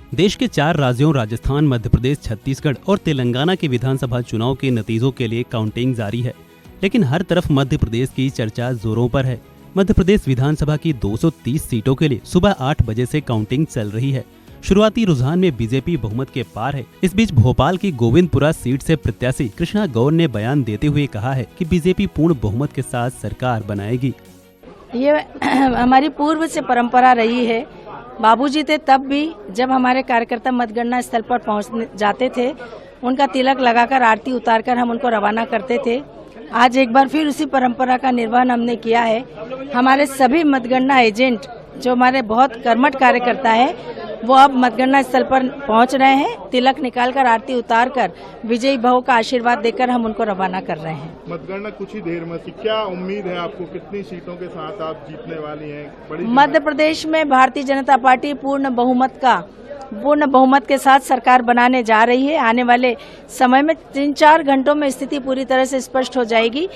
देश के 4 राज्यों राजस्थान, मध्य प्रदेश, छत्तीसगढ़ और तेलंगाना के विधानसभा चुनाव के नतीजों के लिए काउंटिंग जारी है, लेकिन हर तरफ मध्य प्रदेश की चर्चा जोरों पर है। मध्य प्रदेश विधानसभा की 230 सीटों के लिए सुबह 8 बजे से काउंटिंग चल रही है। शुरुआती रुझान में बीजेपी बहुमत के पार है। इस बीच भोपाल की गोविंदपुरा सीट से प्रत्याशी कृष्णा गौर ने बयान देते हुए कहा है कि बीजेपी पूर्ण बहुमत के साथ सरकार बनाएगी। ये हमारी पूर्व से परंपरा रही है। बाबूजी थे तब भी जब हमारे कार्यकर्ता मतगणना स्थल पर पहुंच जाते थे, उनका तिलक लगाकर आरती उतारकर हम उनको रवाना करते थे। आज एक बार फिर उसी परंपरा का निर्वहन हमने किया है। हमारे सभी मतगणना एजेंट जो हमारे बहुत कर्मठ कार्यकर्ता है, वो अब मतगणना स्थल पर पहुंच रहे हैं। तिलक निकालकर आरती उतारकर विजयी भव का आशीर्वाद देकर हम उनको रवाना कर रहे हैं। मतगणना कुछ ही देर में, क्या उम्मीद है आपको, कितनी सीटों के साथ आप जीतने वाली हैं? बड़ी मध्य प्रदेश में भारतीय जनता पार्टी पूर्ण बहुमत के साथ सरकार बनाने जा रही है। आने वाले समय में 3-4 घंटों में स्थिति पूरी तरह से स्पष्ट हो जाएगी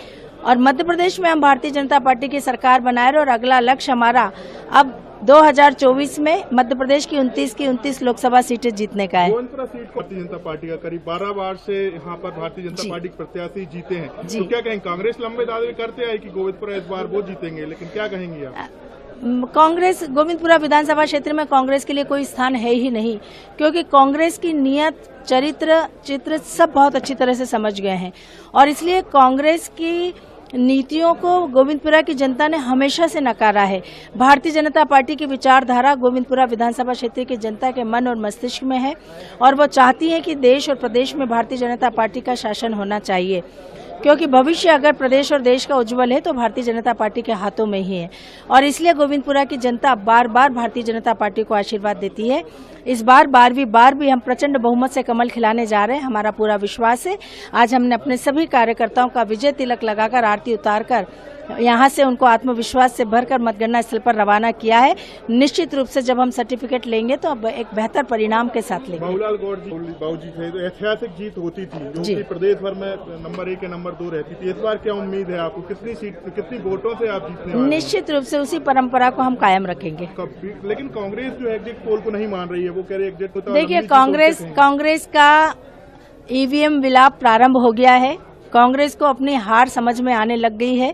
और मध्य प्रदेश में हम भारतीय जनता पार्टी की सरकार बना रहे और अगला लक्ष्य हमारा अब 2024 में मध्य प्रदेश की 29 लोकसभा सीटें जीतने का है। गोविंदपुरा सीट भारतीय जनता पार्टी का करीब 12 बार से यहाँ पर भारतीय जनता पार्टी के प्रत्याशी जीते हैं, तो क्या कहेंगे? कांग्रेस लंबे दावे करते हैं कि गोविंदपुरा इस बार वो जीतेंगे, लेकिन क्या कहेंगी आप? कांग्रेस गोविंदपुरा विधानसभा क्षेत्र में कांग्रेस के लिए कोई स्थान है ही नहीं, क्योंकि कांग्रेस की नियत, चित्र सब बहुत अच्छी तरह से समझ गए हैं और इसलिए कांग्रेस की नीतियों को गोविंदपुरा की जनता ने हमेशा से नकारा है। भारतीय जनता पार्टी की विचारधारा गोविंदपुरा विधानसभा क्षेत्र की जनता के मन और मस्तिष्क में है और वो चाहती है कि देश और प्रदेश में भारतीय जनता पार्टी का शासन होना चाहिए, क्योंकि भविष्य अगर प्रदेश और देश का उज्जवल है तो भारतीय जनता पार्टी के हाथों में ही है और इसलिए गोविंदपुरा की जनता बार बार भारतीय जनता पार्टी को आशीर्वाद देती है। इस बार 12वीं बार भी हम प्रचंड बहुमत से कमल खिलाने जा रहे हैं, हमारा पूरा विश्वास है। आज हमने अपने सभी कार्यकर्ताओं का विजय तिलक लगाकर आरती उतारकर यहाँ से उनको आत्मविश्वास से भरकर मतगणना स्थल पर रवाना किया है। निश्चित रूप से जब हम सर्टिफिकेट लेंगे तो अब एक बेहतर परिणाम के साथ लेंगे। बाबूलाल गौर जी बाबूजी थे तो ऐतिहासिक जीत होती थी जो कि प्रदेश भर में नंबर 1 या नंबर 2 रहती थी। इस बार क्या उम्मीद है आपको, कितनी वोटों से आप जीतने वाले? निश्चित रूप से उसी परंपरा को हम कायम रखेंगे। लेकिन कांग्रेस जो एग्जिट पोल को नहीं मान रही है, वो कह रही है एग्जिट पोल। देखिए, कांग्रेस का ईवीएम विलाप प्रारंभ हो गया है। कांग्रेस को अपनी हार समझ में आने लग गई है।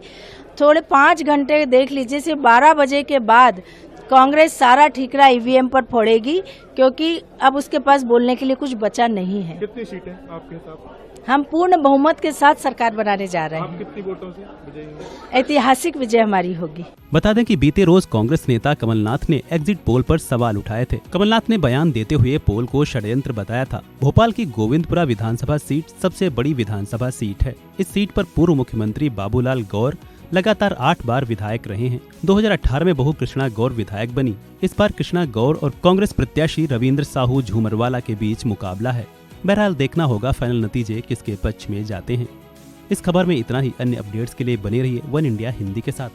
थोड़े 5 घंटे देख लीजिए, सिर्फ 12 बजे के बाद कांग्रेस सारा ठीकरा ईवीएम पर फोड़ेगी, क्योंकि अब उसके पास बोलने के लिए कुछ बचा नहीं है। कितनी सीटें आपके हिसाब? हम पूर्ण बहुमत के साथ सरकार बनाने जा रहे हैं। आप कितनी वोटों से विजयी होंगे? ऐतिहासिक विजय हमारी होगी। बता दें कि बीते रोज कांग्रेस नेता कमलनाथ ने एग्जिट पोल पर सवाल उठाए थे। कमलनाथ ने बयान देते हुए पोल को षड्यंत्र बताया था। भोपाल की गोविंदपुरा विधानसभा सीट सबसे बड़ी विधानसभा सीट है। इस सीट पर पूर्व मुख्यमंत्री बाबूलाल गौर लगातार 8 बार विधायक रहे हैं। 2018 में बहू कृष्णा गौर विधायक बनी। इस बार कृष्णा गौर और कांग्रेस प्रत्याशी रविंद्र साहू झूमरवाला के बीच मुकाबला है। बहरहाल देखना होगा फाइनल नतीजे किसके पक्ष में जाते हैं। इस खबर में इतना ही। अन्य अपडेट्स के लिए बने रहिए वन इंडिया हिंदी के साथ।